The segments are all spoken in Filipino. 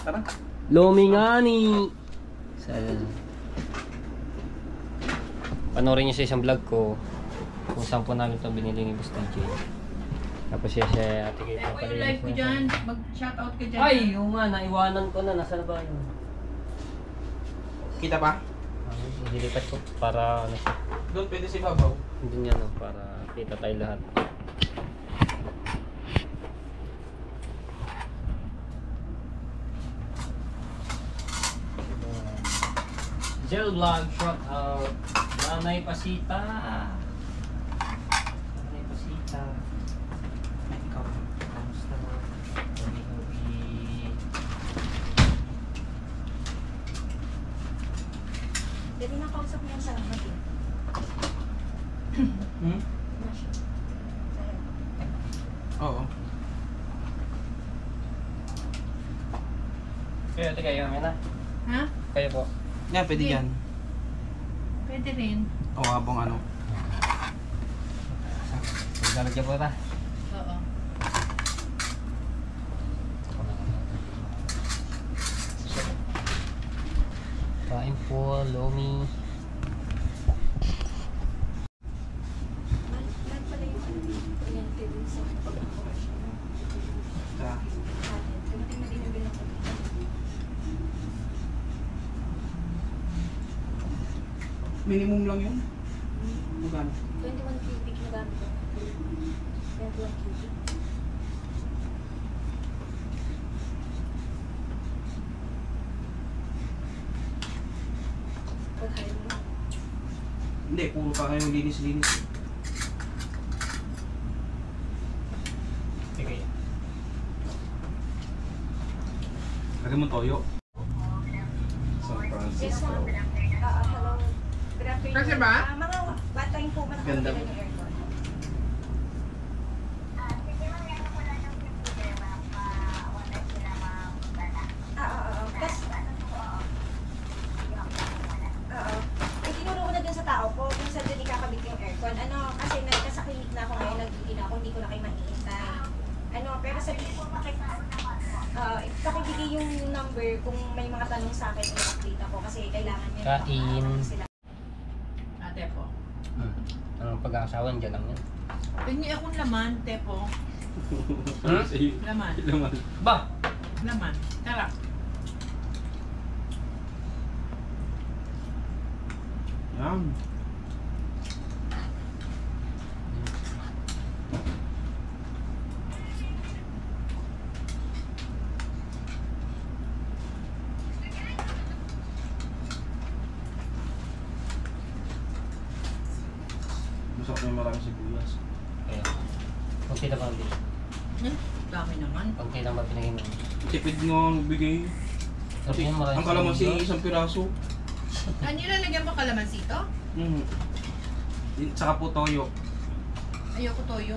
Tara. Lomi nga ni. Panoorin niyo sa isang vlog ko kung saan po namin ito binili ni Boss DJ. Tapos siya ate kayo Ako yung live ko dyan. Mag-shoutout ka dyan. Ay, yung nga, naiwanan ko na. Nasa na ba yun? Kita pa? Dilipat ko para ano siya. Doon pwede si Babaw. Hindi niya no, para kita tayo lahat. Gel vlog shout out. Nanay Pasita. Nanay Pasita. Ikaw, kamusta mo? Dali na kausap niya sa akin. Oo. Kayo, ate kayo, may na? Ha? Kayo po. Yan, pwede yan. Pwede rin. O habang ano. Maglalagyan po ta. Oo. Kain po, Lomi. Lahat pala yung oriented din sa pag-abortion. Sa Dumating na din yung bilang ko. minimum lang yun. Magkano? 21 cubic na gamit ko. 21 cubic. Pag-hire mo. Hindi, puro pa kayong linis-linis. Sige. Lagyan mo toyo. San Yes, Francisco. ma'am. Hello. Good afternoon. Kasi ba? Mga bata yung po Ganda. nakakabila ng aircon. Itinuro ko na dun sa tao ko kung saan dun ikakabit yung aircon. Ano, kasi nasa clinic na ako ngayon, nag-duty na ako, hindi ko na kayo mahihintay. Ano, pero sabi ko, pakibigay yung number kung may mga tanong sa akin, i-update ako kasi kailangan niya. Kain. Sila. Ate po. Anong pag-aasawan dyan lang yan? Pingi akong laman, Tepo. Laman. Laman. Ba? Laman. Tara. Yan. Masarap na yung maraming sibuyas. Kaya. Kunti na ba ang bigay? Dami naman. Kunti lang ba pinagin mo? Tipid nga ang bigay. Sabi niya maraming Ang kalamansi, sibuyas. isang piraso. Ano nilalagyan mo kalamansito? Saka po toyo. Ayoko toyo.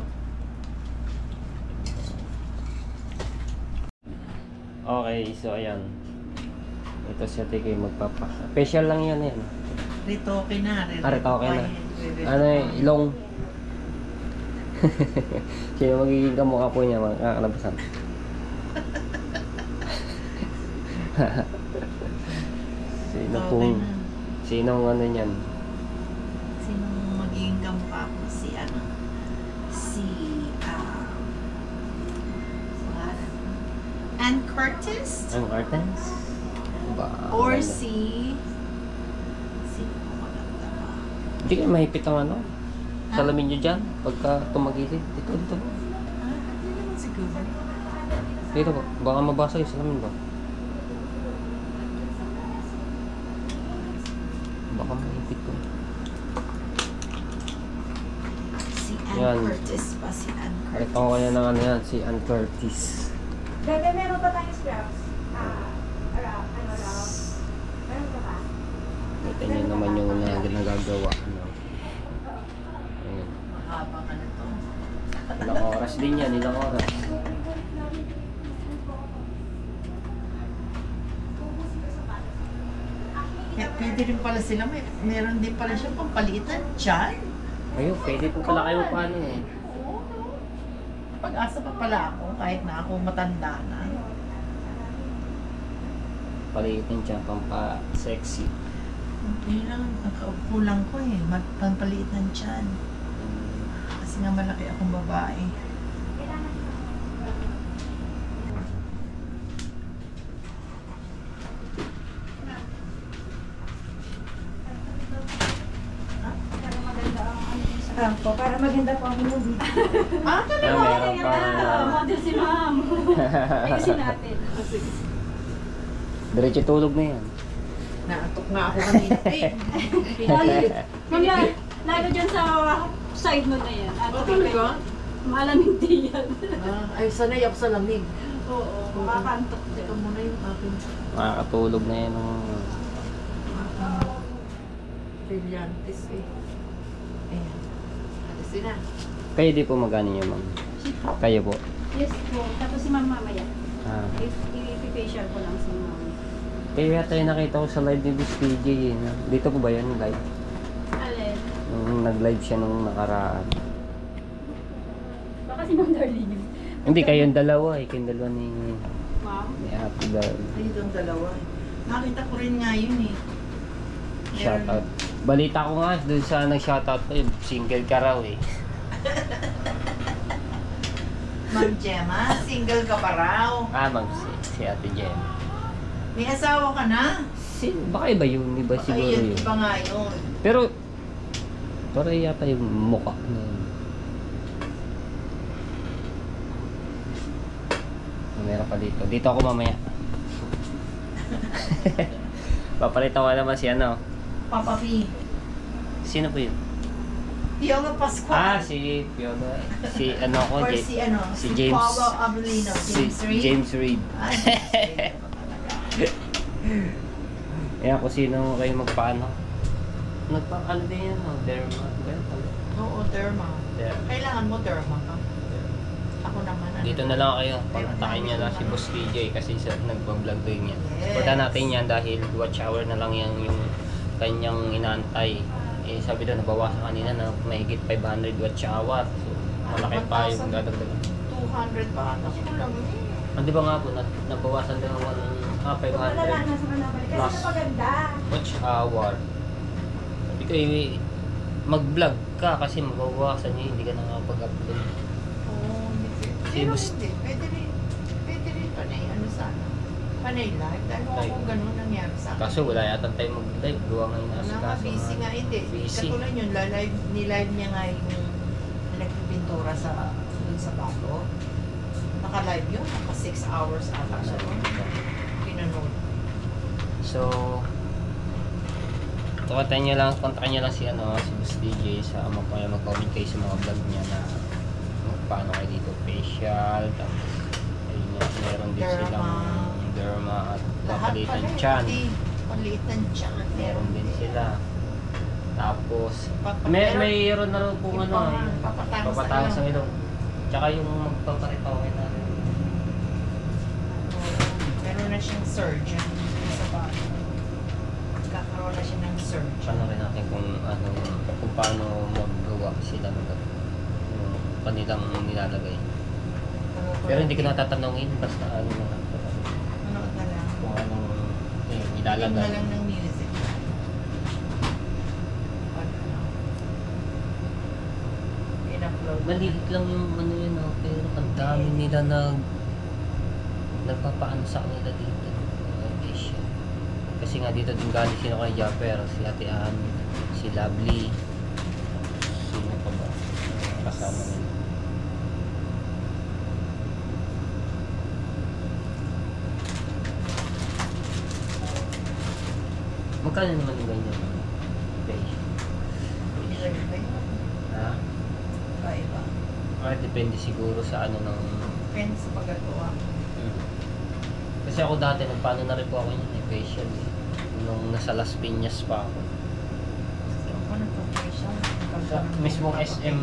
Okay, so ayan. Ito siya ate kayo magpapa. Special lang yan yan. Ritoke na. Ritoke na. Ano ilong. Sino magiging kamukha po niya mga kakalabasan? Sino pong sinong ano niyan? Sinong magiging kamukha ko? Si ano? Si Ann Curtis? Ang Cartens? Ba? Or maganda. Sino maganda ba? Hindi kayo mahipit ang ano? Salamin nyo dyan pagka tumagilid. Dito ba? Hindi naman siguro. Dito ba? Baka mabasa yung salamin ba? Baka mahipit ko. Si Ann Yan. Curtis pa, si Ann Curtis. Ito ko kaya ng ano yan, si Ann Curtis. Bebe, meron pa tayong scraps? Ano raw? Meron pa ba? Kita nyo naman yung ginagagawa. Ano. Ayun. Mahaba ka na to. Ilang oras din yan, ilang oras. Pwede rin pala sila, meron din pala siya pampalitan. Tiyan? Ayun, pwede po pala kayo paano eh. pag-asa pa pala ako kahit na ako matanda na. Paliitin siya, pampa-sexy. Yun lang, kulang ko eh. Pampaliit ng tiyan. Kasi nga malaki akong babae. Para maganda po ang movie. Ah, talaga? Meron pa. Model si ma'am. Ayusin natin. Diretso tulog na yan. Naatok nga ako kanina. Lalo dyan sa side mo na yan. Oh, talaga? Malamig din yan. Ay, sanay ako sa lamig. Oo, makakantok din. Teka muna yung aking Makakatulog na yan. brillantes eh. Ayan. Alas na. Kayo di po magkano niyo, ma'am? Kayo po? Yes po. Tapos si ma'am mamaya. Ah. I-facial ko lang si ma'am. Kaya yata yung nakita ko sa live ni Miss PJ. Dito po ba yan yung live? Alin? Nung nag-live siya nung nakaraan. Baka si ma'am Darlene yun. Hindi, kayong dalawa eh. Kayong dalawa ni Ma'am? Happy Girl. Ay, itong dalawa eh. Nakita ko rin nga yun eh. Shoutout. Balita ko nga, doon sa nag-shoutout ko, single ka raw eh. Ma'am Gemma, single ka pa raw. Ah, ma'am, si Ate Jem. May asawa ka na. Baka iba yun, iba Baka siguro yun, yun. iba nga yun. Pero, parang yata yung mukha na yun. Meron pa dito. Dito ako mamaya. Papalitan ko naman si ano. Papa P. Sino po yun? Piolo Pascual. Ah, si Fiona. Si ano ko, Or si ano, si James. Paulo Abelino. James Reid. James Reid. Ah, James Reid pa talaga. Ayan, kung sino kayo magpaano. Nagpa-ano din yan, no? Derma. Oo, derma. Derma. Kailangan mo derma ka. Ako naman. ano. Dito na lang kayo. Pagtakin niya lang si Boss TJ kasi nagbablog din yan. Yes. Supportan natin yan dahil watch hour na lang yan yung kanyang inaantay. Eh, sabi doon, nabawasan kanina na mahigit 500 watch hour. So, malaki pa yung dadagdagan. 200 ba? Ako lang eh. Di ba nga po, nabawasan din ng 500 Malalanas naman na balik. Kasi Plus. napaganda. watch hour. Sabi ko, mag-vlog ka kasi mabawasan niya, hindi ka nakapag-upload. Oo, hindi pwede. Si Pero Bus- hindi. Pwede rin panay. Ano sana? Panay live. Dahil Live. kung ganun nangyari sa akin. Kaso wala yata tayo mag-live. Gawa ngayon Wala nasa nga, kaso. busy nga. Hindi. Busy. Katulad yun, nilive niya nga yung nagpipintura dun sa bago. Naka-live yun. Naka 6 hours ata siya. Pinanood. So, kontakin niyo lang si Boss DJ sa mag-comment kayo sa mga vlog niya na paano kayo dito facial, tapos ayun nga, meron din Derma. silang derma at Lahat papalitan pala, tiyan. pati paliit ng tiyan. Meron din sila. Tapos, Papa- mayroon na rin kung ano, Papatagas sa ilong. Tsaka yung magpaparipaw natin. Meron na siyang surgeon sa bago. Kakaroon na siya ng surgeon. Paano rin natin kung paano maggawa sila ng yung kanilang nilalagay. Pero hindi ko natatanungin, basta ano na lang. Manood na lang. Kung anong Tingnan nilalagay. na lang ng music. Pag ano. In-upload. Maliit lang yung ano yun, pero ang dami nila nagpapaano sa kanila dito. Asia. Kasi nga dito din galing sino kay Japper, si Ate Ann, si Lovely. Sino pa ba? Kasama nila. Magkano naman yung ganyan? Facial. Nilagay ba yun? Ha? Iba-iba. Depende siguro sa ano ng... Depende sa pagkagawa. Kasi ako dati, nagpaano na rin po ako yun, facial eh. Nung nasa Las Piñas pa ako. Ako nagpa-facial. Sa mismong SM,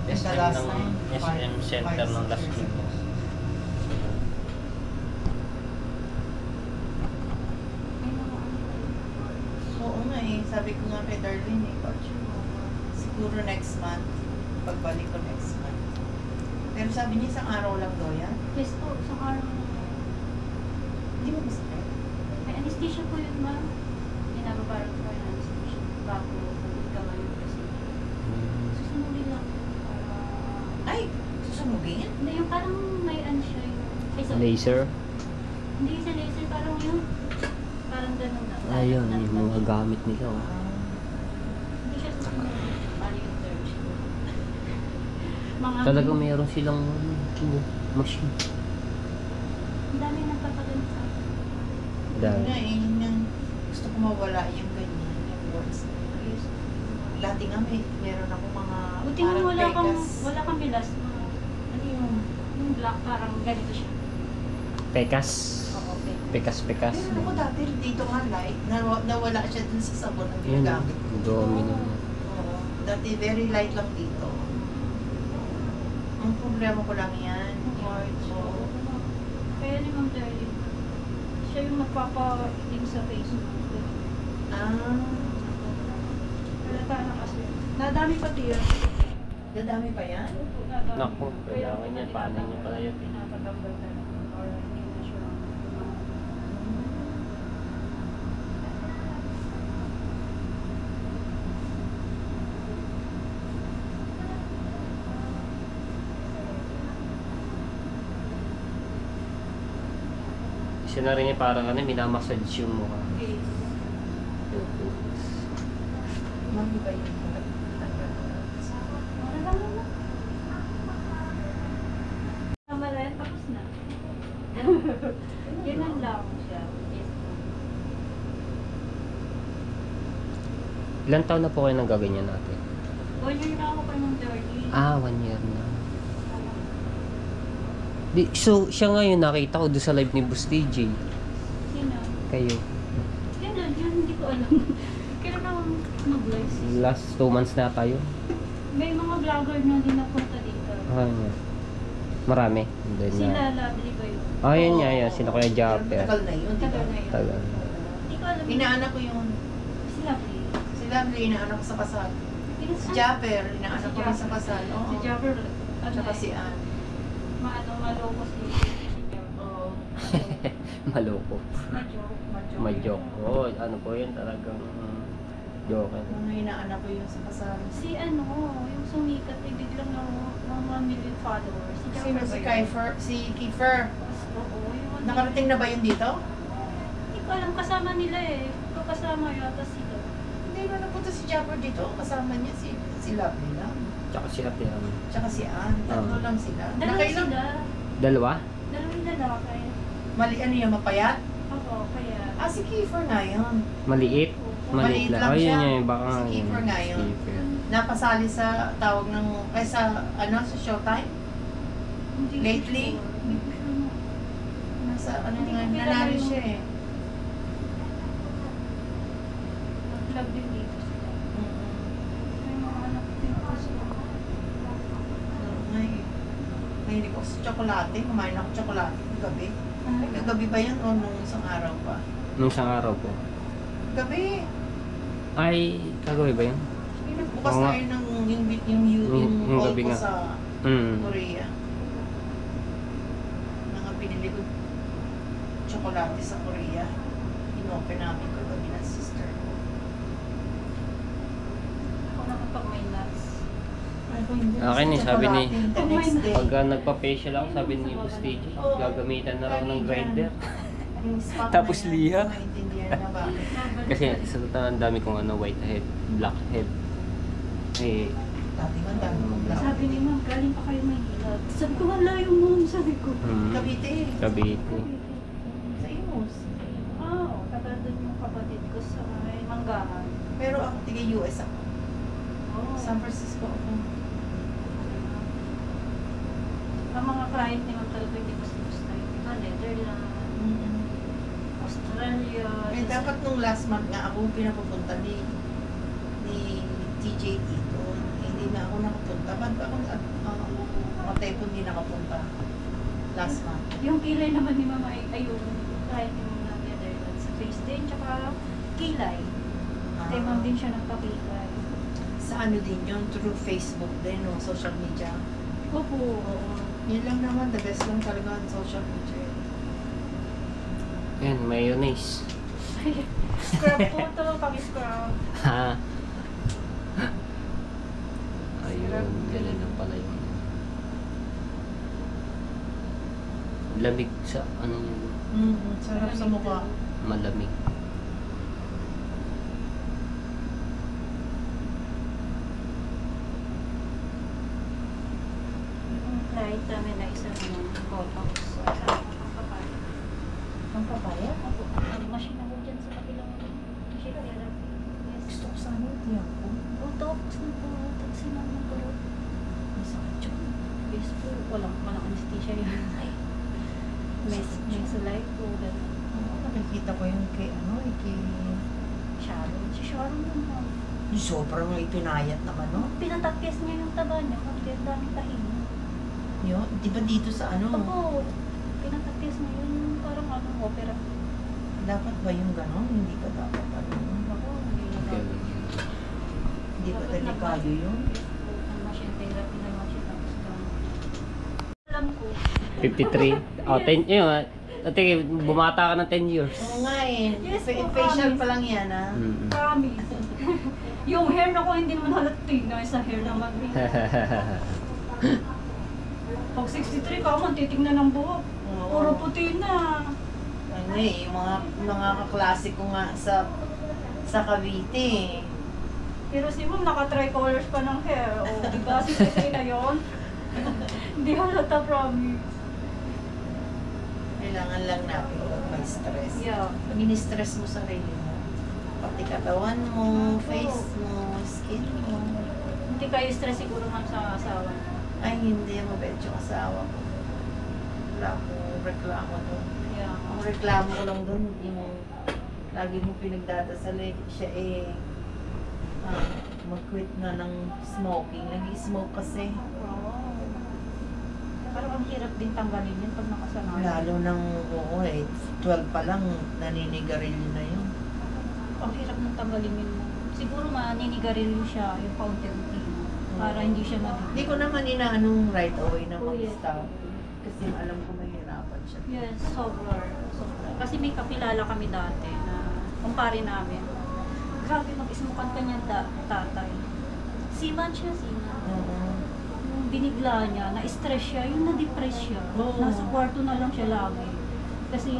The SM last ng time, SM Center ng Las years ago. Piñas. Oo nga eh. Sabi ko nga kay Darlene siguro next month. Pagbalik ko next month. Pero sabi niya isang araw lang daw yan. Yes po, isang araw. Hindi mo masakit. May anesthesia po yun, ma'am. Inababarang ko yung anesthesia. Bago pumunta ka ngayon kasi. Susunodin lang. Ay, susunugin? Hindi, yung parang may ano siya yung... Ay, sorry. Laser. Hindi sa laser, parang yun. Parang ganun na. Ayun, yung mga gamit nila. Oh. Hindi siya susunod. Parang yung third siya. Mga... Talagang meron silang machine. Ang dami nagpapaganit sa akin. Yun Dahil. nga eh, yun yung gusto ko mawala yung ganyan, yung words. Ayos. Dati nga meron ako mga Buti nga pekas. wala kang bilas. Ano yun? Yung black parang ganito siya. Pekas. Oo, okay. Pekas-pekas. Meron ako dati dito nga light, nawala siya dun sa sabon na Yun, ginagamit. domino. Oo. Dati very light lang dito. Ang problema ko lang yan, March. Oo. Kaya ni Ma'am Darlene, siya yung magpapa-itim sa face mo. Ah, Halata na kasi. Nadami pati yun. dadami pa yan? Nadami. Naku, Kaya kailangan niya, paano niya pala yun? Pinatatanggal na lang. Or hindi na siya. Siya na rin niya parang ano, minamassage yung mukha. Okay. Mami ba yun? Wala lang naman. Tama na yan, tapos na. Yun ang lang siya. Yes. Ilan taon na po kayo nang gaganyan natin? 1 year na ako kay Ma'am Darlene. 1 year na. So, siya ngayon nakita ko doon sa live ni Boss TJ. Sino? Kayo. Yan na, yun hindi ko alam. Kailan ako mag-live? Last 2 months na tayo. May mga vlogger na din napunta dito. Yan. Marami. Then, Sila, Lovely ba yun? yun nga yan. Sino kaya Japper? Tagal na yun, di ba? Tagal na yun. Tagal. Hindi ko alam. Inaanak ko yun. Si Lovely. Si Lovely, inaanak ko sa kasal. Si Ah, Japper, inaanak ko rin sa kasal. Oo. Si Jabber. Ano Tsaka eh, si Ann. maloko si Jabber. Oo. Maloko. Ma-joke. Majok. Oo, ano po yun talagang joke. Mga inaanak ko yun sa kasal. Si ano, yung sumikat, eh, biglang na 1 million followers. Si Sino Jabber si ba yun? Kiefer? Si Kiefer. Oo, yung Nakarating na ba yun dito? Hindi ko alam, kasama nila eh. Ito kasama yata sila. Hindi ba napunta si Japper dito? Kasama niya si Lovely lang. Tsaka si Ate Am. Tsaka si Ann. Tatlo lang sila. Dalawa Nakailang? sila. Dalawa? Dalawang lalaki. Mali ano yan, mapayat? Oo, kaya... Ah, si Kiefer nga yun. Maliit? Maliit lang Oh, yun siya. yun. Baka Si nga Kiefer yun. nga yun. Kiefer. Napasali sa tawag ng, sa Showtime? Hindi ko Lately? sure. Hindi ko sure. Nasa, ano Hindi nga, ko kilala nanalo yung- siya eh. Nag-vlog din dito sila. May mga anak din ko sila. Mahilig ako sa tsokolate. Kumain ako tsokolate gabi. Ay, kagabi ba yan o nung isang araw pa? Nung isang araw po. Gabi. Ay, kagabi ba yun? Bukas Oo nga. tayo ng yung Yung haul gabi ko nga. sa Mm. Korea. Mga pinili ko tsokolate sa Korea. Inopen namin kagabi ng sister ko. Ako naman pag may nuts. Akin eh, sabi ni- The next day. Pagka nagpa-facial ako, sabi ni Boss TJ, gagamitan na raw ng grinder. Yung spot Tapos na yan, liha. maintindihan na bakit. Kasi sa totoo ang dami kong white head, black head. Eh, Dati nga dami kong black. Sabi ni Ma'am, galing pa kayo Maynila. Sabi ko, wala yung Ma'am, sabi ko. Cavite. Cavite. Sa Imus. Oo, katulad yung kapatid ko sa may Manggahan. Pero ako tiga US ako. Oo. San Francisco ako. Ang mga client ni Ma'am talaga hindi basta-basta yun. Iba, Netherlands, Australia. Eh, dapat nung last month nga ako pinapupunta ni TJ dito. Hindi na ako nakapunta. Ba't ba ako Matepo hindi nakapunta last month? Yung kilay naman ni Mama ay ayun, client ni Ma'am ng Netherlands. Sa face din, tsaka kilay. Kay Ma'am din siya nagpakilay. Sa ano din yun? Through Facebook din, no? Social media. Opo. Oo. Yun lang naman, the best lang talaga ang social media. Yan, mayonnaise. Scrub po ito, pang-scrub. Ha? Ayun, ganun lang pala yun. Lamig sa ano yun. Sarap sa mukha. Malamig. Yung client namin na isang botox. Ang kapal. Ang papaya? Ako, ang machine ako dyan sa kabilang machine therapy. Yes. Gusto ko sana yung tiyak ko. Botox na po. Tagsinan ng turot. May sakit yun. Yes po. Walang anesthesia yun. Mesolite po. Oo, nakikita ko yung kay Sharon. Si Sharon yun po. yung sobrang ipinayat naman, no? Pinatakis niya yung taba niya. Kasi ang daming tahin. Yun, di ba dito sa ano? Opo. Pinatakis niya yun. Parang opera. Dapat ba yung gano'n? Hindi ka dapat ano? Ako, hindi na Ganun. Hindi ba delikado yun? Ang machine therapy na lang siya tapos alam ko. 53. Oh, 10 yun. Ate, bumata ka ng 10 years. Oo nga eh. Yes, po, Facial promise. pa lang yan, ha? Mm. Promise. Yung hair na ko hindi naman halata na sa hair naman. Pag 63 ka man, titignan ng buhok. Oo. Puro puti na. Ano eh, yung mga kaklase ko nga sa Cavite. Pero si ma'am, naka-tricolors pa ng hair. O, diba? Si na yun. Hindi halata, promise. Kailangan lang natin huwag may stress. Yeah. Mini-stress mo sarili mo. Pati katawan mo, face mo, skin mo. Hindi kayo stress siguro ma'am sa asawa. Ay, hindi. Mabait yung asawa ko. Wala akong reklamo doon. Yeah. Ang reklamo ko lang doon, yung lagi mo pinagdadasal eh, siya mag-quit na ng smoking. Nag-smoke kasi. Wow. Parang ang hirap din tanggalin yun pag nakasanayan. Lalo ng, oo eh, 12 pa lang, naninigarilyo na yun. Ang hirap nang tanggalin yun. Siguro maninigarilyo siya yung paunti-unti. Para hindi siya Hindi ko naman inaanong right away na Oh, yes. mag-stop. Kasi alam ko mahirapan siya. Yes, sobra. Kasi may kakilala kami dati na kumpare namin. Grabe mag-ismukan kanya tatay. Seaman siya, seaman. Oo. Yung binigla niya, na-stress siya, yung na-depress siya. Oo. Nasa kwarto na lang siya lagi. Kasi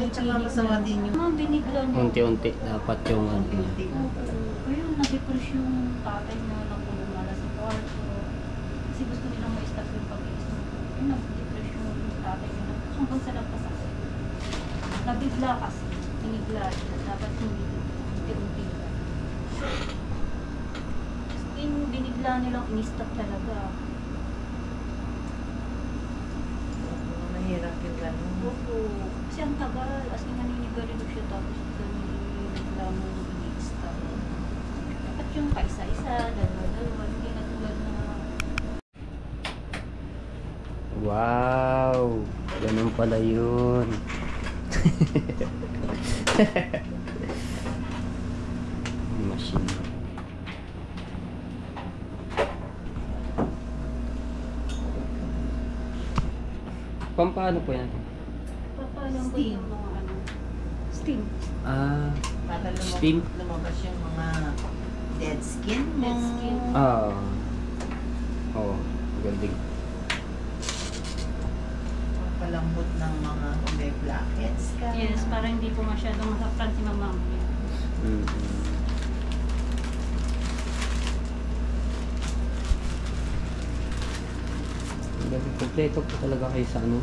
Tsaka masama din yung binigla niya. Unti-unti dapat yung ano niya. unti na talaga. Ayun, na-depress yung tatay niya, nakulong na sa kwarto. Kasi gusto nilang ma-stop yung pag-iisip. Ayun, na-depress yung tatay niya. Hanggang sa nagpasakit. Nabigla kasi. Binigla siya. Dapat hindi unti-unti. Binigla nilang in-stop talaga. Mahirap yung gano'n. Opo. Kasi ang tagal. As in, naninigarilyo siya tapos binigla mo in-stop. At yung paisa-isa, dalawa-dalawa, hindi na tulad na Wow! Ganun pala yun. Machine. Pampano po yan? papalang ko Steam. yung mga ano. Steam. Ah, Para Steam? lumabas yung mga dead skin mo. Dead skin. Oo, galing. Palambot ng mga kung may blackheads ka. Yes, para hindi po masyadong masaktan si mama. Mm. Galing, kompleto po talaga kayo sa ano?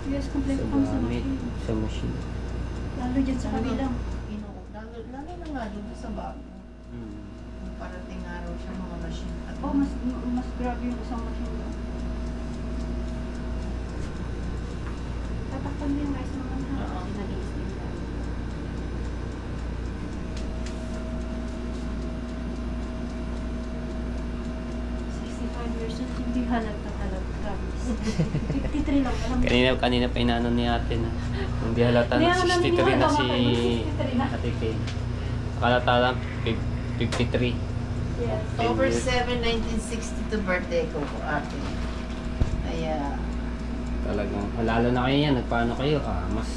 Yes, Sa complete pang sa gamit, machine. sa machine. Lalo dyan sa kabilang. Lalo na nga doon sa bago. Mm. Kung parating araw siya mga machine. At Oh, mas grabe yung isang machine. Tatakpan din guys naman ha. Oo. Kasi nag-iis din tayo. Years old, hindi halata talaga. Promise. 53 lang. Alam mo. Kanina pa inaano ni ate na hindi halata Hindi, na alam 63 niyo, na si tumatay na 63 na. Ate Kay. Halata lang 53. Yes. October 7, 1962 birthday ko po ate. Kaya talagang, lalo na kayo yan, nagpaano kayo, mas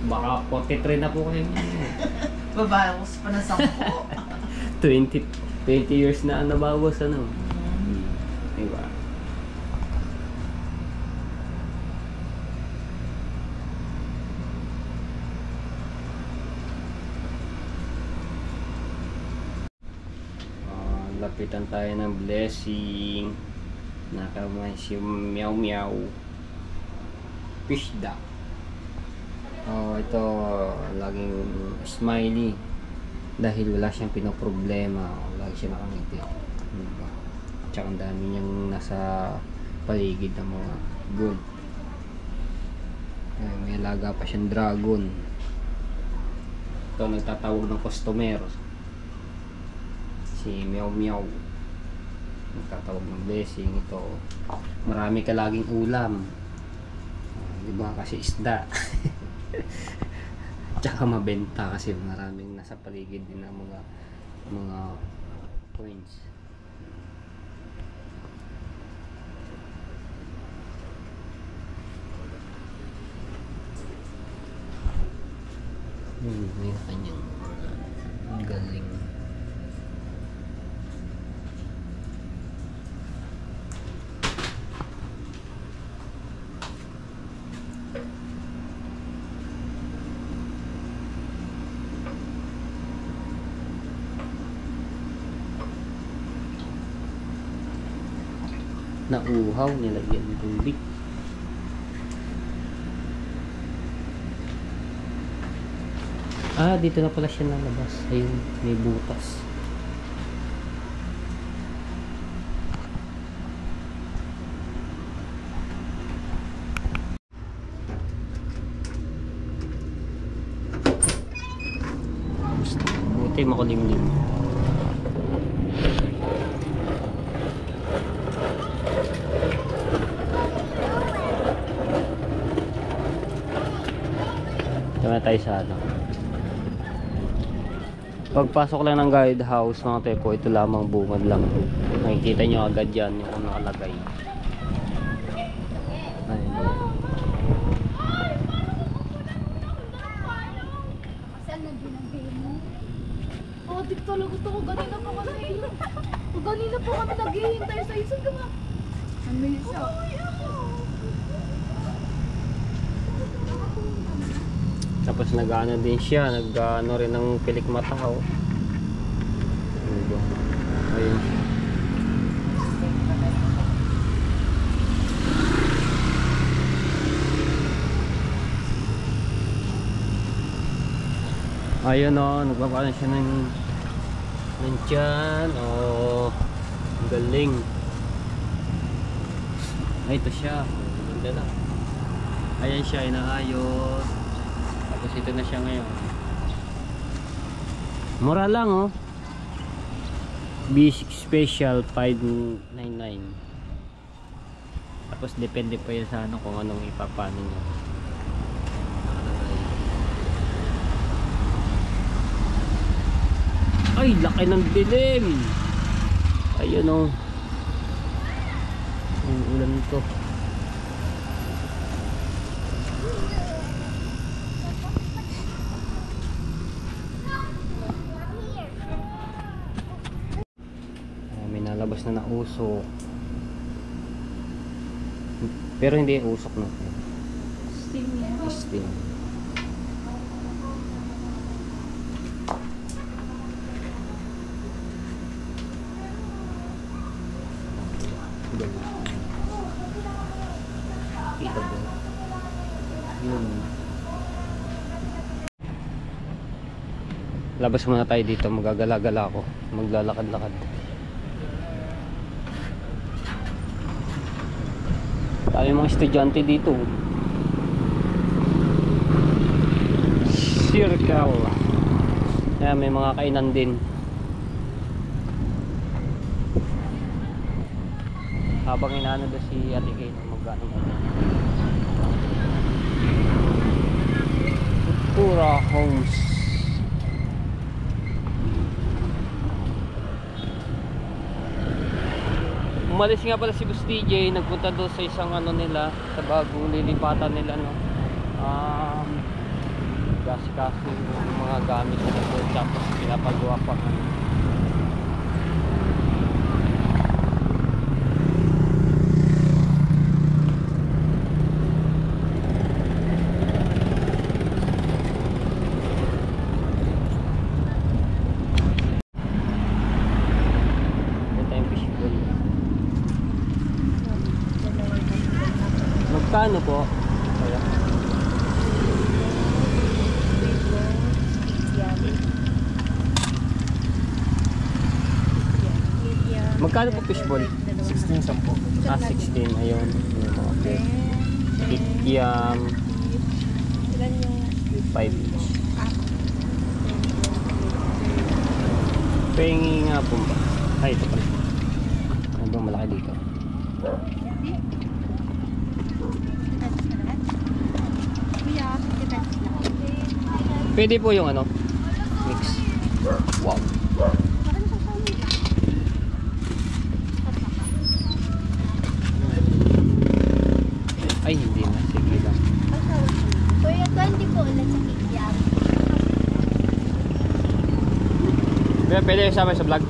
baka 43 na po kayo. Babawas pa na 10. 20 years na ang nabawas, ano. Diba? Lapitan tayo ng blessing. Nakamay si Meow Meow Fish Duck. Ito laging smiley dahil wala siyang pinoproblema, lagi siya nakangiti. Diba? Tsaka ang dami niyang nasa paligid ng mga gold. May alaga pa siyang dragon. Ito nagtatawag ng customer, si Meow Meow, nagtatawag ng blessing. Ito marami ka laging ulam, diba, kasi isda. Tsaka mabenta kasi maraming nasa paligid din ng mga coins. May kanyang galing. Nauhaw, nilagyan ng tubig. Dito na pala siya nalabas. Ayun, may butas. Buti makulimlim. Tama tayo sa ano. Pagpasok lang ng guide house mga tepo, ito lamang bungad lang. Makikita nyo agad yan yung nakalagay. Ayun. Saan na ginagawa mo? Adik talaga ito ko. Ganina pa kami. Ganina pa kami naghihintay sa isa. Ano isa? Tapos nag-ano din siya, nag-ano rin ng pilik mataw. Ayun. Ayun o, nagbabaan siya ng tiyan. Galing. Ay, ito siya. Ganda na. Ayan siya, inaayos. Tapos ito na siya ngayon. Mura lang oh. Basic Special 599. Tapos depende pa yan sa ano kung anong ipapano nyo. Ay, laki ng dilim. Ayun oh. Ang ulan nito. Labas na usok, pero hindi usok na Steam yan. steam. Kita ba? Yun. Labas muna tayo dito, magagala-gala ako, maglalakad-lakad. Tayo mga estudyante dito. Circle. Ayan, may mga kainan din. Habang inaano doon si Ate Kay mag-ano mo. Pura Homes. Umalis nga pala si Boss TJ, nagpunta doon sa isang ano nila, sa bagong lilipatan nila, no. Kasi yung mga gamit nila doon, tapos pinapagawa pa. Magkano po? Kaya. Magkano po fishball? 16, 10. 16, ayun. Okay. Kikiam. 5 each. Pengi nga po ba? Ay, ito pala. Ano bang malaki dito? Pwede po yung ano? Mix. Wow. Ay, hindi na. Sige lang. Kuya, 20 po ulit sa kikyan. Pwede sama sa vlog?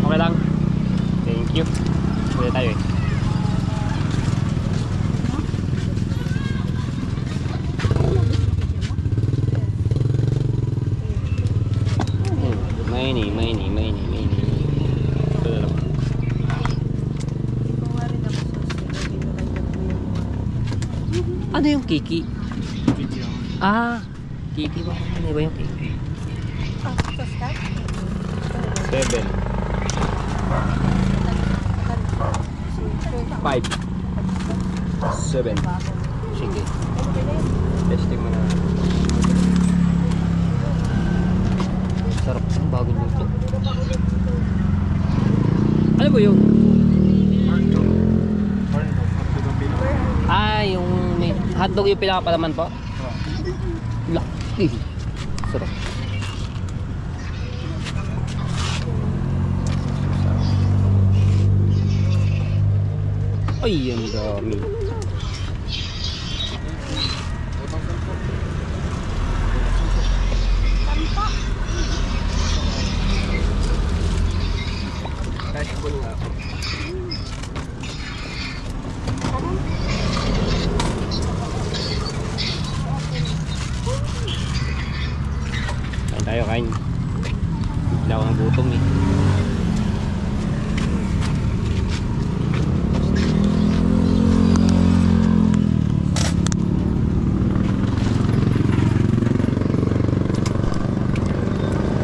Okay lang? Thank you. Pwede tayo eh. Maini. Ito na lang. Ano yung kiki? Ah, kiki ba? Ano ba yung kiki? 7 5 7. Sige. Testing mo na. Sarap ng bagong luto. Ano ba yun? Ah, yung hotdog yung pinakapalaman po? Laki. Sarap. Ay, ang dami. Kain tayo, kain. Bigla ako ng gutom eh.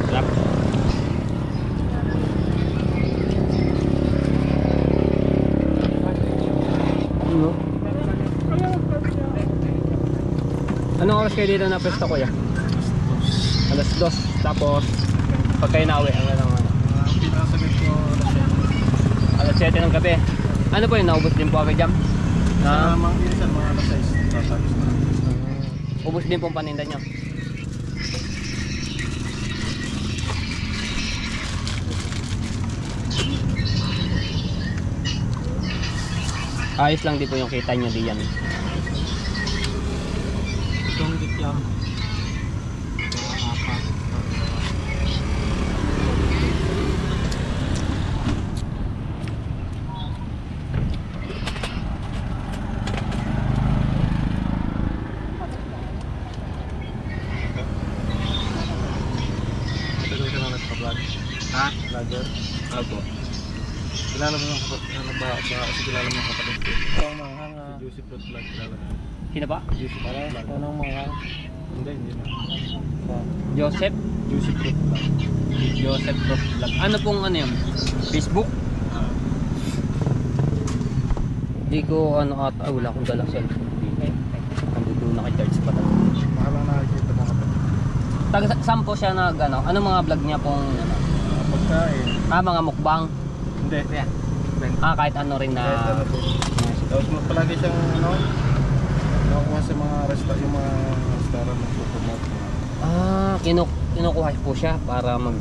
Sarap. Anong oras kayo dito na pwesto, kuya? Alas 2. Tapos pag kayo nauwi, ano lang ano? Pinasagot ko Alas 7 ng gabi. Ano po yun? Naubos din po kami jam? sa mga minsan mga alas 6. Sasagos na. Ubos din po ang paninda nyo. Ayos lang din po yung kita nyo diyan. Itong dikyam. Apat. Matagal ka na nagpa-vlog? Ha? Vlogger? Ako. Kilala mo yung kilala mo yung kapatid ko? Oo, manghang. Si Joseph Road Vlog, kilala mo. Sino ba? Joseph Road Vlog. Ito nang manghang. Hindi na. Joseph? Joseph Road Vlog. Joseph Rock Vlog. Ano pong ano yun? Facebook? Hindi ko ano ata. Wala akong dalang cellphone. Nandito naka-charge pa lang. Baka lang nakikita mo kapatid. Saan po siya nag ano? Ano mga vlog niya pong ano? Mga pagkain. Mga mukbang? Hindi. Kahit ano rin na... Tapos palagi siyang nakukuha sa mga yung mga restaurant na promote. Kinukuha po siya para mag...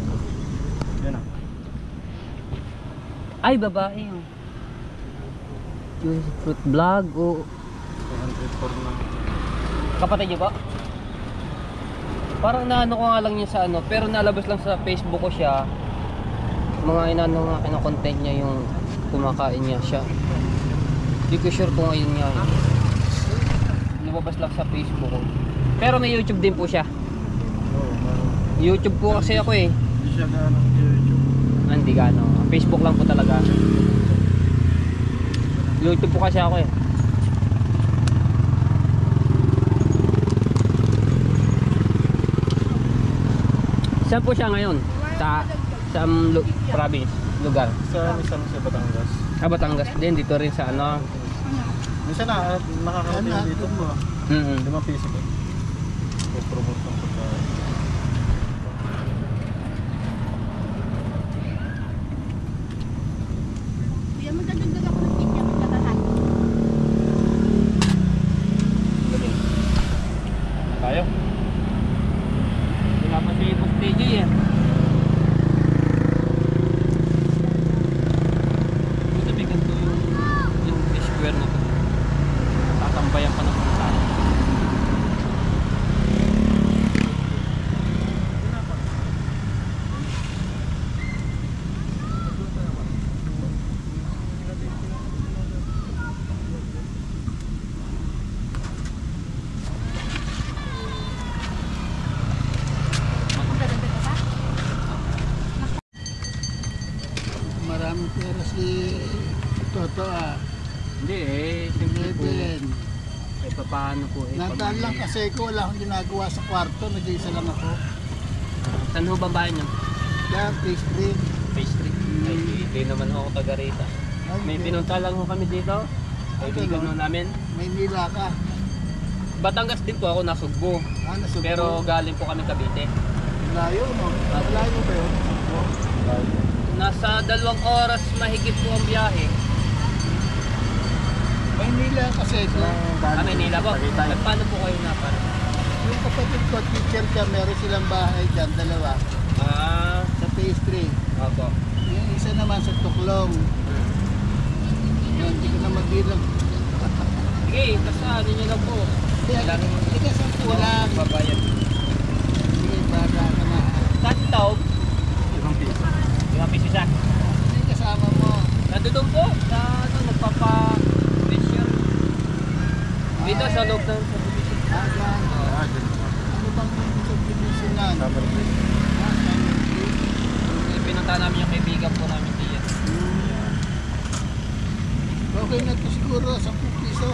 Yan Ay, babae. Oh. Juicy fruit vlog o 204 na. kapatid niyo ba? Parang naano ko nga lang yun sa ano, pero nalabas lang sa Facebook ko siya. Mga inano nga kino-content niya yung kumakain niya siya. Hindi ko sure kung ayun nga yun. Lumabas lang sa Facebook ko. Pero may YouTube din po siya. Oo, meron. YouTube po kasi ako eh. Hindi siya gaano sa YouTube. Ah, hindi gano. Facebook lang po talaga. YouTube po kasi ako eh. Saan po siya ngayon? Sa province, lugar? Sa isang sa Batangas. Ah, Batangas din. Dito rin sa ano. Minsan nakakarating dito mo. 5 piso ba? I-promote ng pagkain. Kuya, magdadagdag ako ng pizza. Magdadagdag. Galing. Tayo. Wala pa si Boss TJ eh. Ito may ganito yung square na to. Tatambayan pa ng mga tao. Maraming pera si Toto ah. Hindi eh, siyempre po. Beben. Eh, paano po eh. Nandaan lang kasi ko, wala akong ginagawa sa kwarto. Nag-iisa lang ako. Saan ho ba bahay niyo? Kaya pastry. Pastry. Ay, hindi naman ako taga rito. May pinunta lang ho kami dito. Kaibigan ho namin. Maynila ka. Batangas din po ako, nasugbo. Ah, nasubok. Pero galing po kami Cavite. Layo, no? Layo ba yun? Nasa 2 oras mahigit po ang biyahe. Maynila kasi ko. Ah, Manila po. At paano po kayo na para? Yung kapatid ko, teacher ka, meron silang bahay dyan, 2. Ah, Sa pastry. opo. Yung isa naman sa Tuklong. Yan, hindi ko na magbilang. Sige, basta ano nyo lang po. Kailangan Hindi ka sa kulang. babayad. Sige, baga ka na. Kahit tawag, 5 piso. 5 piso siya. Hindi kasama mo. Nandun po sa ano, nagpapa-pressure. Dito sa loob ng subdivision. Ah, yan. Ah, dyan. Ano bang subdivision na? Summer break. Ah, Summer Street. Pinunta namin yung kaibigan po namin diyan. Okay na to siguro, 10 piso.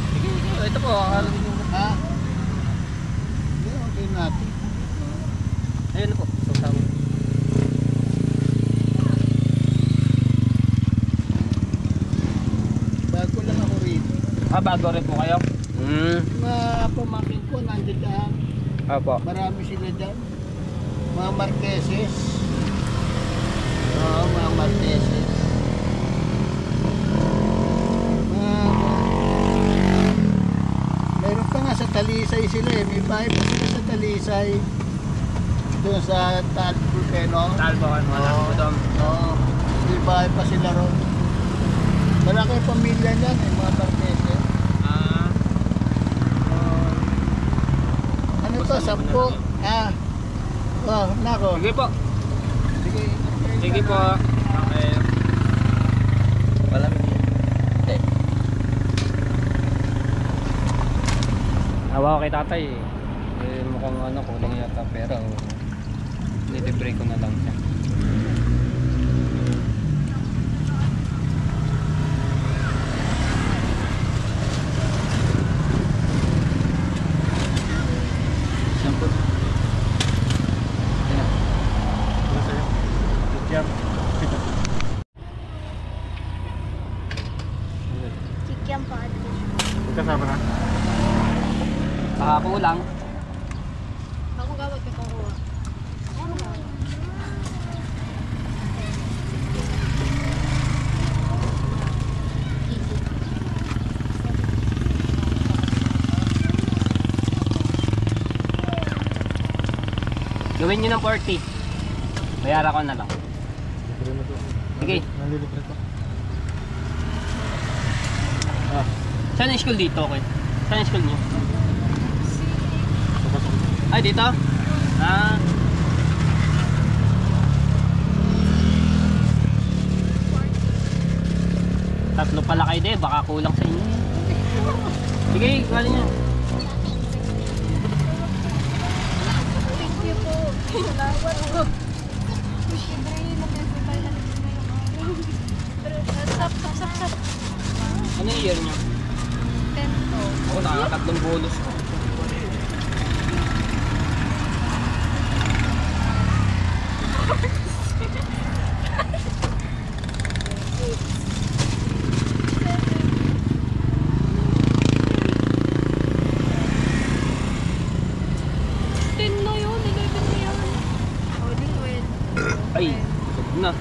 Sige, sige. Ito po, akala ko. Ha? Hindi, okay natin. Ayun na po. So, tama. Bago lang ako rito. Ah, bago rin po kayo? Mga pamangkin ko nandiyan dyan. Opo. Marami sila dyan. Mga Marqueses. Oo, mga Marqueses. Meron pa nga sa Talisay sila eh. May bahay pa sila sa Talisay. Doon sa Taal Volcano. Talbo kayo mga Oo. doon. Oo. May bahay pa sila ron. Malaki yung pamilya niyan eh, mga Marqueses. Ah, Ano to, 10? Ah. Oh, nako. sige po. Sige. Sige po. Okay. Wala. Awa ko kay tatay eh. Eh, mukhang ano, kulang yata pera o nilibre ko na lang siya. Siyempre. Ano sa'yo? Jam. Kikiam pa. Kasama na? Kulang. Ako gawag ka kukuha. Ano ba? Gawin nyo ng 40. Bayaran ko na lang. Libre na to. Sige. Nalilibre ko. Saan yung school dito? Okay. Saan yung school nyo? Papasok. Ay, dito? Ah. Tatlo pala kayo din, baka kulang sa inyo. Sige, galing nyo. Thank you po. Salamat po. Siyempre, nag-enjoy tayo na nito na yung araw. Stop. Ano yung year nyo? 10 po. Ako, nakakatatlong bonus ko. Ay, busog na.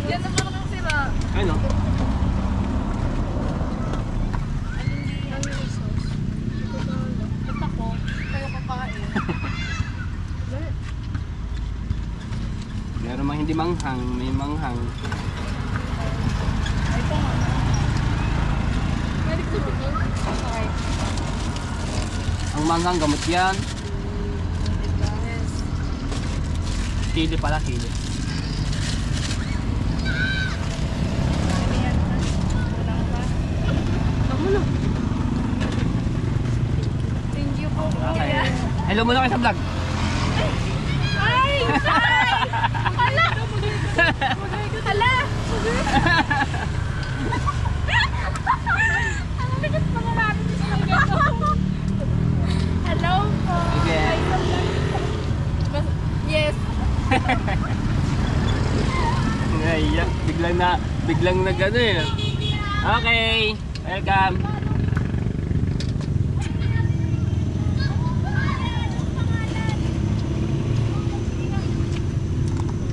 Yan naman ang sira. Ayun o. Ang sauce. Ba't ako? Kayo kakain. Meron mang hindi manghang, may manghang. Ay, ito nga. Pwede ko ito. Okay. Ang manghang gamot yan. Yes. Kili pala, kili. Ayan. Walang pa. Tama na. Thank you po. Okay. Kuya. Hello muna kayo sa vlog. Ay! Hala! Hala! Ang bigat pala natin sa ganito. Hello po. Sige. Yes. Naiyak. Biglang nag ano eh. Okay. Welcome.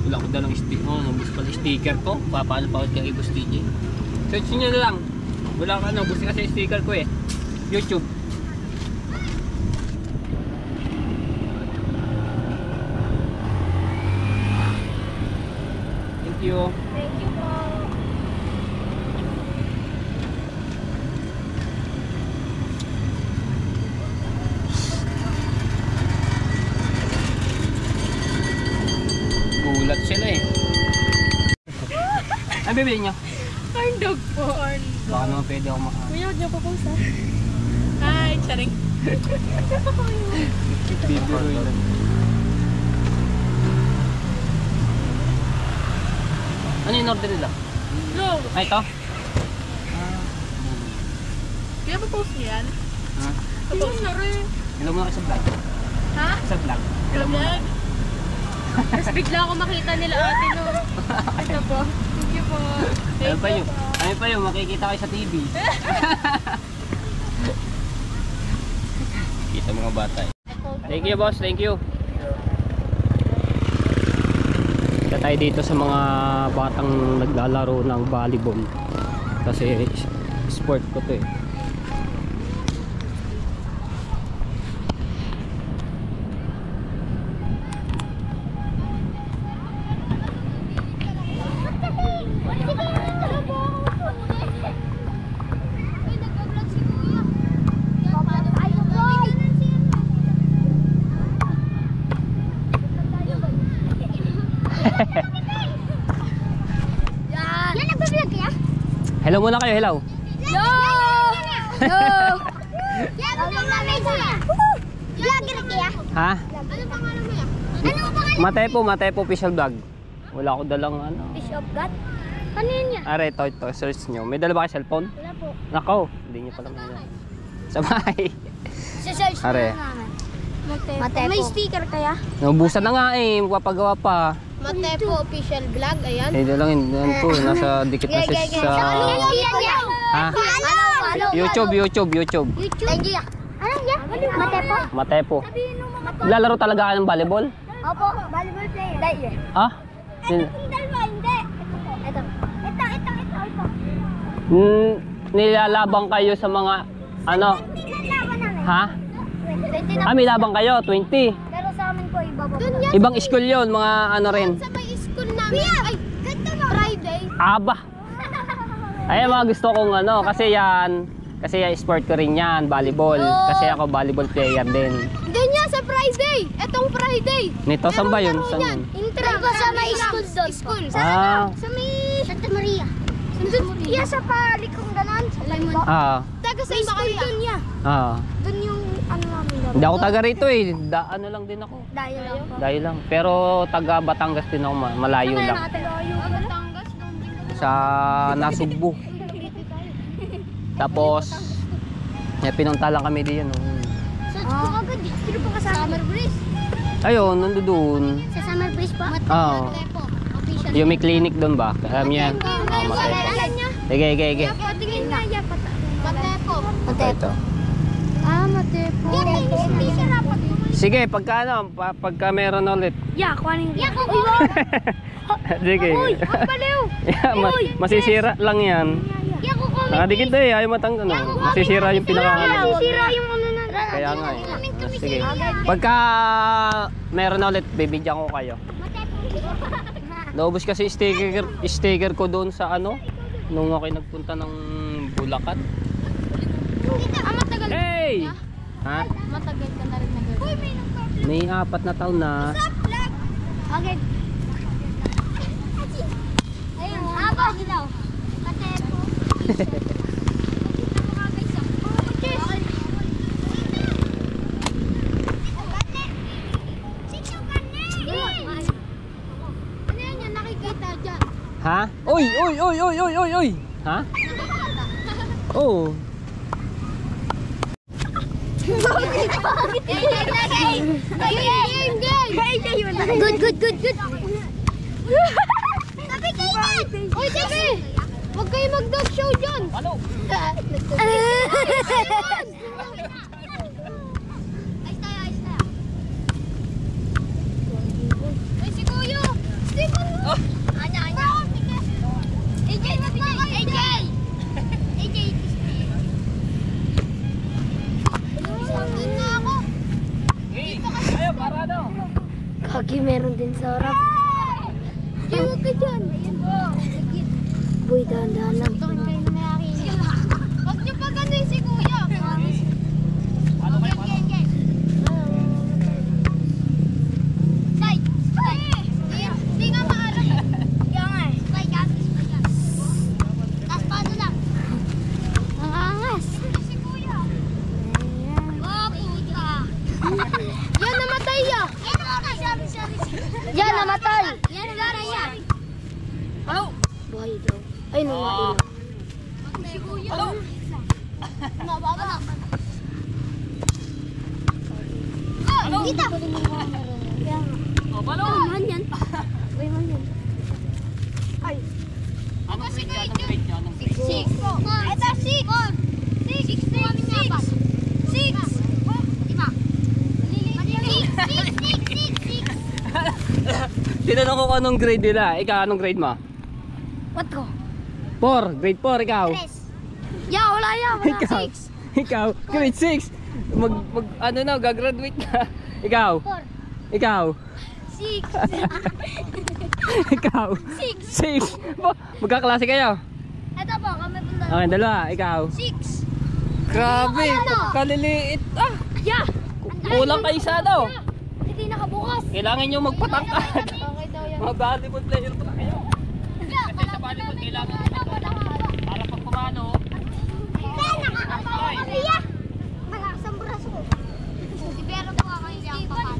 Wala ko dalang sticker. Oh, nabus pala sticker ko. Papaano pa ako kay Boss DJ. Search nyo na lang. Wala ka ano. Bus kasi sticker ko eh. YouTube. Thank you. Thank you po. Gulat sila eh. Ano bibili nyo? Corn dog po. Corn Baka naman pwede ako makain. Kuya, huwag niyo po sa. Hi, charing. Bibiroy lang. Ano yung order nila? No. Ay, ito? Kaya pa post niyo yan? Ha? Post na rin. Hello muna kayo sa vlog. Ha? Sa vlog. Alam mo yan? Tapos bigla ako makita nila ate no. Ito po. Thank you po. Ano pa yun? Ano pa yun? Makikita kayo sa TV. Kita mga bata eh. Thank you boss, thank you. Kita tayo dito sa mga batang naglalaro ng volleyball. Kasi sport ko to eh. Yan, nagbablog kaya? Hello muna kayo, hello. Yo! Yo! Yan, nagbablog kaya? Vlogger kaya? Ha? Ano pangalan mo yan? Ano pangalan? Matepo official vlog. Wala ko dalang ano. Fish of God? Ano yun yan? Are, ito, search nyo. May dala ba kayo cellphone? Wala po. Nako, hindi nyo pala may sa bahay. Search Are. namin. Matepo. May sticker kaya? Naubusan na nga eh, magpapagawa pa. Matepo official vlog, ayan. Eh, ito lang yun po, nasa dikit na sa... Ha? Ano? YouTube. YouTube. Thank you. Ano yan? Matepo? Matepo. Lalaro talaga kayo ng volleyball? Opo, volleyball player. Dahil. Ah? Ito, dalawa, hindi. Ito. Nilalabang kayo sa mga ano? Ha? May labang kayo, 20. Pero sa amin po, ibaba. Ibang school yun, mga ano rin. Sa may school namin. Ay, ganda mo. Friday. Aba. Ay, mga gusto kong ano, kasi yan sport ko rin yan, volleyball. Kasi ako volleyball player din. Doon yan sa Friday. Etong Friday. Nito, saan ba yun? Saan yun? Intra. Sa may school doon. School. Sa may Santa Maria. Iya sa palikong ganon. Taga sa school doon ya. Doon yung ano namin. Hindi ako taga rito eh. Ano lang din ako. Dayo lang. Pero taga Batangas din ako, malayo lang. Batangas. Sa Nasugbu. Tapos, pinunta lang kami diyan. Sa agad. Pero pa sa Summer Breeze. Ayun, nandoon. Sa Summer Breeze pa? Oo. Yung may clinic doon ba? Alam niyo yan? Sige. Tingin na yan. Matepo. Ito. Matepo. Sige, pagka meron ulit. Kuhanin. Sige. Uy, ang baliw. Masisira lang yan. Nakadikit na ayaw matanggal. Masisira yung pinakakala. Masisira yung ano na. Kaya nga eh. Sige. Pagka meron ulit, bibigyan ko kayo. Naubos kasi sticker ko doon sa ano, nung ako nagpunta ng Bulacan. Matagal. Hey! Ha? Matagal ka na rin nag-girl. May 4 na taon na. Okay. Ayun, aba daw. Matepo. Ha? Uy! Ha? Oh. Good. Sabi kayo na! Uy, sabi! Huwag kayo mag-dog show dyan! Ano? Ayos tayo. Ay, si Kuya! Stephen! Anya. AJ! Sangin na ako! Ayaw, para daw. Kagi, meron din sa harap. Huwag ka dyan. Boy, dahan-dahan lang. Huwag niyo pa gano'n si Kuya. Ano kayo? Hindi nga maalam. Kaya nga eh. Tapos paano lang? Ang angas. Si Kuya. Oh, puta. Yan, namatay ya. Yan, namatay. Yan, namatay ya. Ano? Buhay daw. Ay, namatay. Si Kuya. Ano? Nababa na. Ano? Dito. Ano? Man yan. Uy, man yan. Ay. Anong grade niya? Anong grade niya? Anong grade? 6. Ito, 6. Tinanong ko kung anong grade nila. Ikaw, anong grade mo? What ko? 4. Grade 4, ikaw. Ya, wala yan. Wala. Ikaw. 6. Ikaw. Grade 6. Ano na, gagraduate na. Ikaw. 4. Ikaw. 6. Ikaw. 6. 6. Magkaklase kayo? Ito po, kami punta. Okay, dalawa. Ikaw. 6. Grabe. Ano? Kaliliit. Ah. Ya. Kulang kayo sa daw. Hindi nakabukas. Kailangan nyo magpatangkad. Okay daw yan. Mga volleyball player pa kayo. Ya, Sa volleyball, kailangan para pag pumano. Hindi, nakakabawa kami ya. Malakas ang braso ko. Pero po ako hindi ako papalo.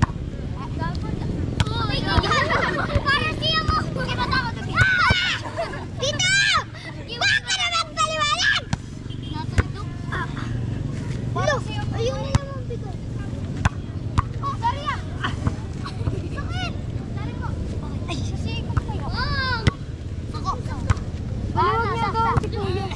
Para siya mo. Iba ako to. Tito! Bakit ka na magpaliwanag? Nasa ito. Hello, ayun na naman bito. Oh, sorry ah. Sakit. Sorry po. Ay, sisi ko kayo. Ako. Ano niya daw si Kuya?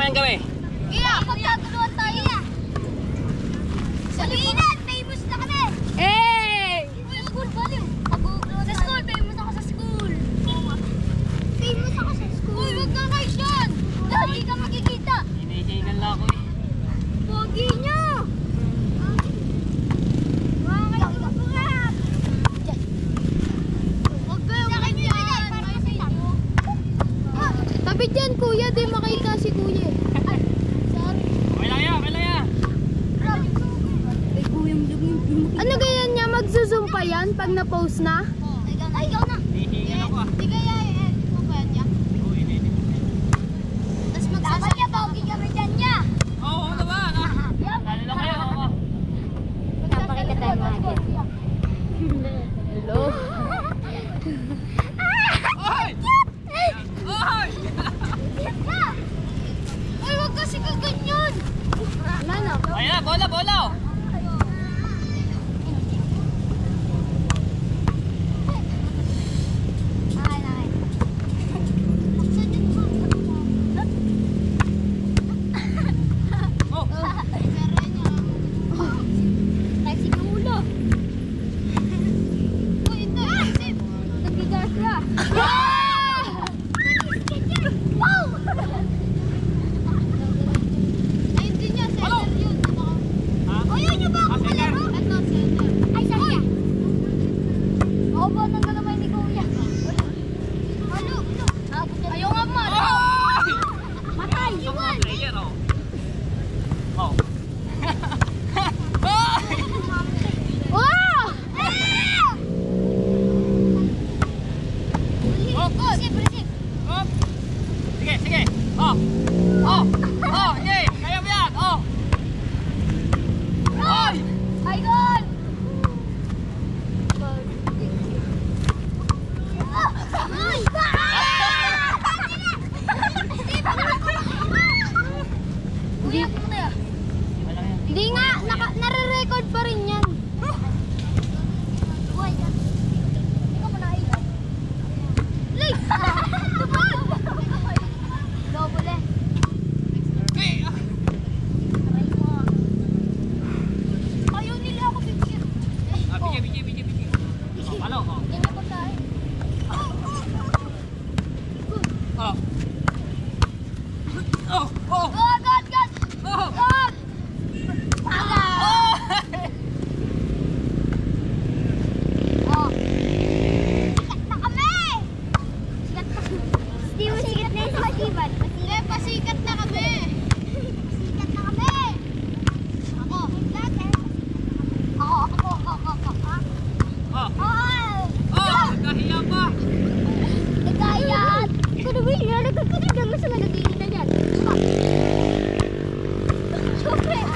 mamayang gabi? Kaya, magkaguluhan tayo. Sa Linan, famous na kami. Hey! Uy, school baliw. Sa school, famous ako sa school. Famous ako sa school. Uy, wag ka kayo dyan. Lagi ka makikita. Hinihingal lang ako eh. Pogi niyo. Mga kayo ka mga. Huwag kayo makikita. Tabi dyan, kuya. Di makita si kuya. Sorry. Okay lang yan, okay lang yan. Ano ganyan niya? Magzo-zoom pa yan pag na-post na? Ay, ikaw na. Hinihingal ako ah. Di kaya mapayat niya. Oo, hinihingal. Tapos magsasal niya, pogi kami dyan niya. Oo, ano ba? Dali lang kayo, ako. Napakita tayo mga dyan. Hello? Oy! Oy! Ay, wag kasi kaganyan. Wala na. Ayan, bola, bola. Oh. Oh. Taxi ka ulo. Uy, ito. Nagigas ka. Wow! Ayun din niya, center yun. Ha? Ayaw niyo ba ako Ah, center. kalaro? Ito, center. Ay, saan niya? Oo ba, nang galamay ni Kuya? Ano? Ayaw nga mo. Oy! Matay, Yung iwan. mga player, oh. Oh. Oy! Oh! Oh, Receive, receive. Oh. Sige, sige. Oh. Oh. Oh, yay. Kaya mo yan. Oh. Oy! Ay, gol! Hindi nga, nare-record pa rin yan. Hindi ka manahiga. Lig! Double eh. Okay. Ayaw nila ako bigyan. Ah, bigay. Oh, palo. Oh. Yan na pagkain. Oh. Oh. Oh. Oh, God! Oh. God! Aga! Oh. Oh. Sikat na kami! Sikat na. Hindi mo sikat na yung pasiban. Hindi, pasikat na kami. Pasikat na kami. Ako. Ako. Oh. Oh! Oh, kahiya pa. Nagkayat! Ikaw na ba yun? Nalagag ko din naman sa nalagigit na yan. Suka! Siyempre! Ano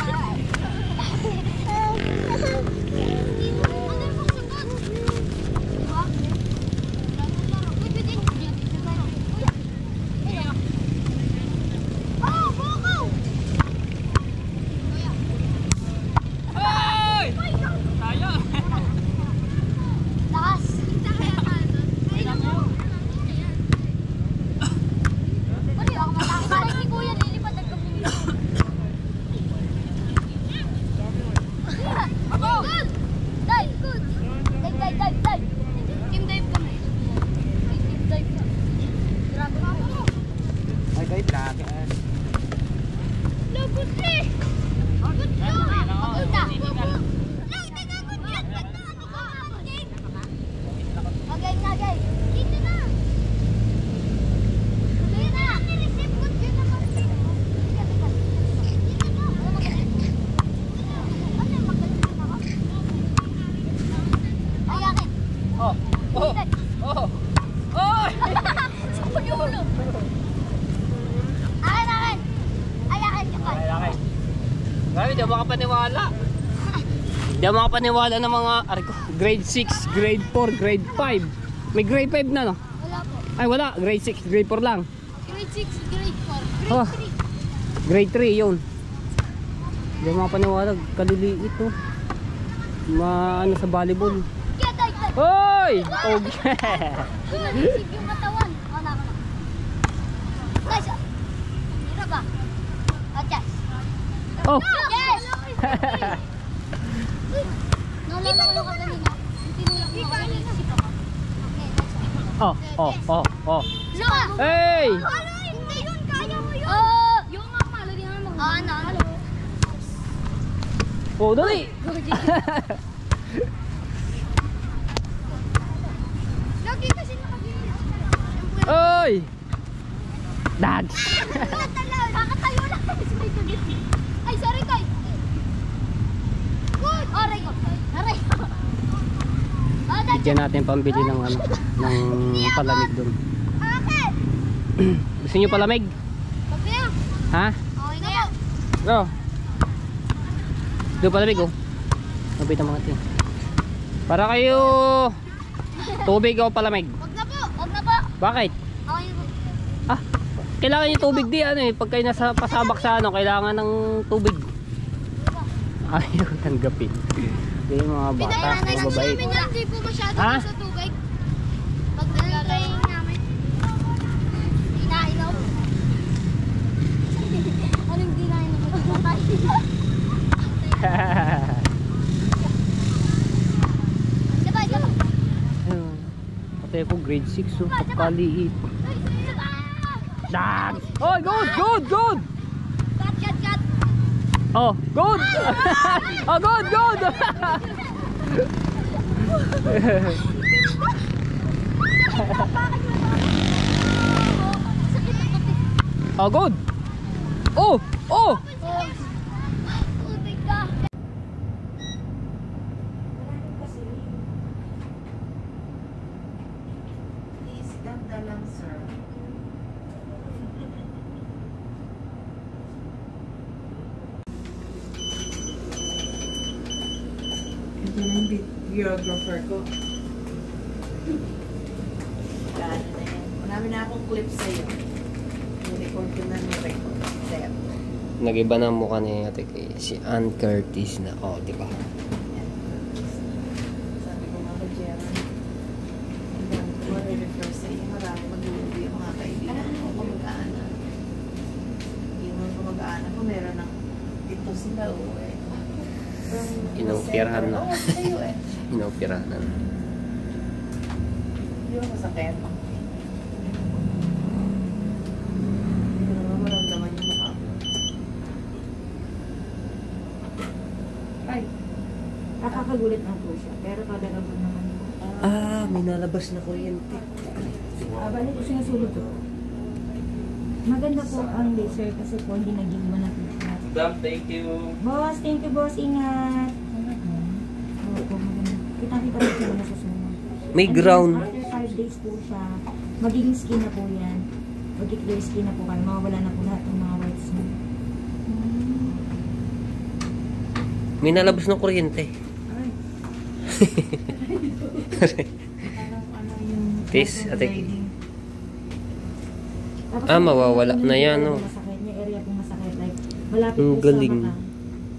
yung pagsagot? Diba? Laro. Uy, bitin! Kuya! Oh! Buko! Kuya! Hey! Tayo. Lakas! Pwede ako matakit. Kahit ni Kuya, lilipad ang kami. Ako. Good! Dive! Good! Dive! Team dive kami. May team dive ka. Grabe ka mo. Ay, guys, grabe. Lagot eh! Good ka! Maganda! Again na, guys. Dito na. Dito na. Nireceive ko dyan naman. Dito na. Ano magaling? Ano yung magaling din ako? Ay, akin. Oh. Oh. Oh. Oy! Sa yung ulo. Akin. Ay, akin. Okay. Grabe, di ako makapaniwala. Di ako makapaniwala ng mga grade 6, grade 4, grade 5. May grade 5 na, no? Wala po. Ay, wala. Grade 6, grade 4 lang. Grade 6, grade 4, Oh. grade 3. Grade 3, yun. Di ako makapaniwala. Kaliliit, no? Ano sa volleyball. Kaya dive. Hoy! Okay. Receive yung katawan. Oh, nako na. Nice. Hirap ah. Oh! Yes! Nalala ko yung kanina. Tinulak mo ako. Naisip ako. Oh, oh, oh, oh. No! Hey! Hindi yun! Kaya mo yun! Yung nga malo din naman mag- ano? Oh, dali! Lagi kasi nakabili. Oy! Dad! Kakatayo lang kasi may tugit. Ay, sorry, Koy. Good! Aray ko. Aray ko. Oh, dad. Bigyan natin pambili ng ano, ng palamig doon. Akin! Gusto niyo palamig? Pagka yan. Ha? Okay na yan. Oh. Doon palamig oh. Mabit ang mga ito. Para kayo tubig o palamig? Huwag na po. Huwag na po. Bakit? Okay na po. Ah, kailangan yung tubig di ano eh. Pag kayo nasa pasabak sa ano, kailangan ng tubig. Ayaw tanggapin. Hindi yung mga bata, mga babae. Hindi po masyado Ha? sa tubig. Pag naglalaro namin. Hindi na ilaw. Anong di na ilaw? Sabay, sabay. Ayun. Pati ako grade 6 oh. Pagkaliit. Dag! Oh, good, good, good! Cut, cut, cut. Oh, good! Oh, good, good! Oh, good! Oh! Oh! Tubig ka. Please, ganda lang, sir. Ito na yung videographer ko. Gano'n na yan. Marami na akong clip sa'yo. Record ko na ng record. Set. Nag-iba na ang mukha ni ate kay si Ann Curtis na. Oh, di ba? Sabi ko nga kay Jerry, ang dami ko ma-refer sa iyo. Marami mag-uwi yung mga kaibigan ko, kamag-anak. Hindi mo kamag-anak ko, meron ng dito sila uwi. Inaupirahan na. Oo, sa'yo eh. Inaupirahan na. Hindi mo masakit. Hindi ko naman maramdaman yung mukha ko. Ay, nakakagulit na po siya. Pero talaga po naman yun. Ah, may nalabas na kuryente. Balik ko sinusulog ko. Maganda po ang laser kasi po hindi naging manapit. Thank you. Boss, thank you boss. Ingat. Oo po, maganda. Kita-kita po siya na sa sumunod. May And then, ground. After 5 days po siya, magiging skin na po yan. Mag-clear skin na po kayo. Mawawala na po lahat ng mga whites niya. May nalabas na kuryente. Ay. Ano yung Tis, ate. riding? Tapos, Ah, mawawala na yan, no? Masakit niya, area po masakit. Like, malapit Ang po galing. sa mata.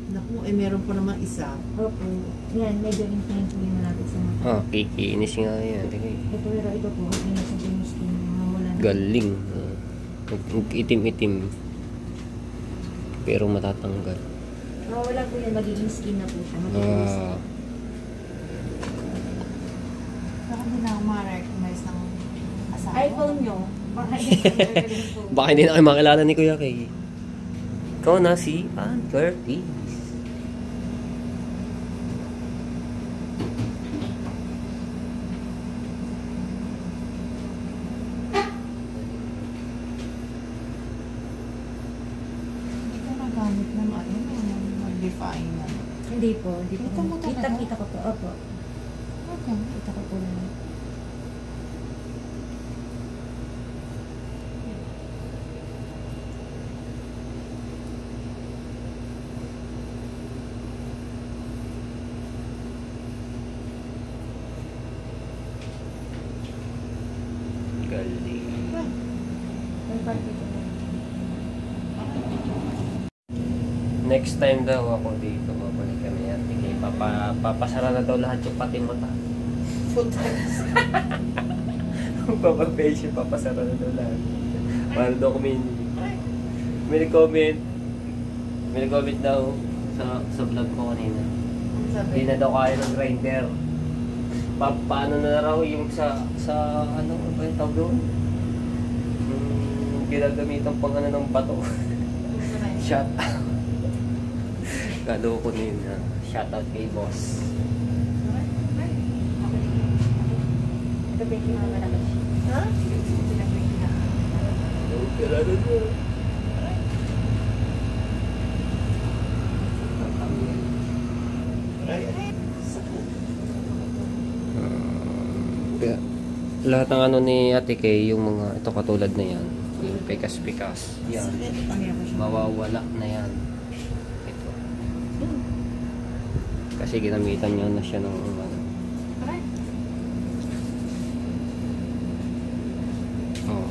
Naku, eh meron pa naman isa. Opo. Yan, medyo intense po yung malapit sa mata. Ah, kikinis nga yan. Ito, pero ito po, okay na sa yung skin. Mawawala na. Galing. Itim-itim. Pero matatanggal. Mawawala po yan, magiging skin na po siya. Magiging skin. Ah, Baka hindi na ako ma-recognize ng asawa. iPhone nyo. Baka hindi po. baka hindi na kayo makilala ni Kuya Kay. Ikaw na si Ann Curtis. Hindi ka nagamit ng ano, mag-define na. Hindi po, hindi po. Kita mo talaga? Kita ko po. Opo. Okay. Kita ko po naman. Galing. May party po. Next time daw ako dito, babalik kami at kay papasara na daw lahat yung pati mata. Papapage, papasara na daw lahat. Para daw kami may comment. May nag-comment daw sa vlog ko kanina. Sabi, Hindi na daw kaya ng grinder. Paano na raw yung sa ano ba yung tawag doon? Ginagamitan pang ano ng bato. Shout out. Galo ko na yun. Shout out kay boss. Ito ba yung mga malaki? ha? Kaya, lahat ng ano ni Ate Kay, yung mga ito katulad na yan, yung pikas-pikas, yan, mawawala na yan. Ito. Kasi ginamitan niyo na siya ng ano. Oh.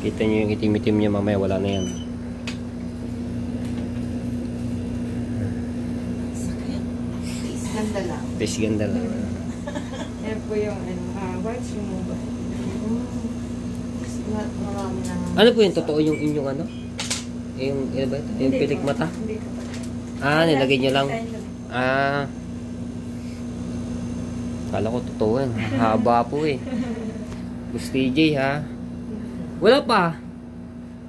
Kita niyo yung itim-itim niya, mamaya wala na yan. Ganda lang. Pes ganda lang. Yan po yung whites removal. Marami na. Ano po yung totoo yung inyong ano? Yung, ano ba ito? Yung pilik mata? Hindi ko pa. Ah, nilagay niyo lang. Ah. Kala ko totoo yan. Haba po eh. Gusto TJ ha. Wala pa.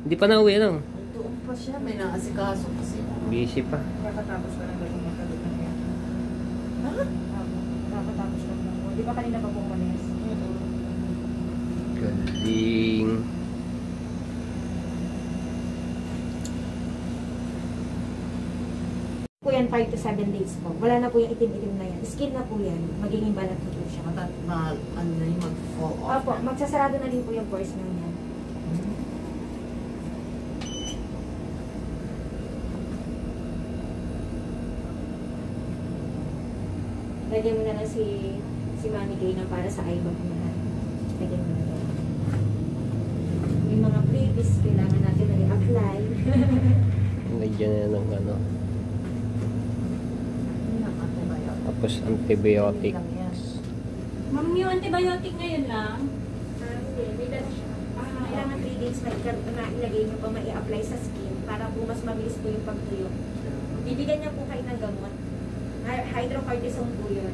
Hindi pa nauwi ano. Doon pa siya, may naasikaso kasi. Busy pa. Kakatapos ko lang gawin magkalit ng yan. Ha? Kakatapos ko lang. Di ba kanina pa pumalis? Galing. Po yan 5 to 7 days po. Wala na po yung itim-itim na yan. Skin na po yan. Magiging balat na po siya. Ano na yung mag-fall off. Opo, magsasarado na rin po yung pores na yan. Lagyan mo na lang si Mami Kay na para sa eye bag mo na. Lagyan mo na lang. Yung mga previous, kailangan natin na i-apply. Lagyan na ng ano. Tapos antibiotic. Ma'am, yung antibiotic ngayon lang. Hindi, may dala siya. Kailangan 3 days na ilagay niyo pa ma-i-apply sa skin para po mas mabilis po yung pagtuyo. Bibigyan niya po kayo ng gamot. Hydrocortisone po yun.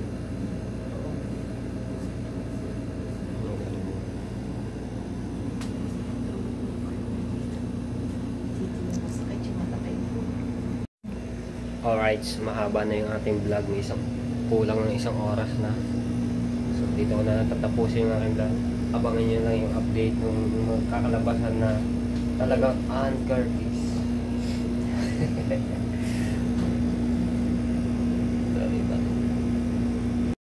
Alright, so mahaba na yung ating vlog. May kulang ng isang oras na. So dito ko na tatapusin yung aking vlog. Abangan nyo lang yung update ng mga kakalabasan na talagang Ann Curtis.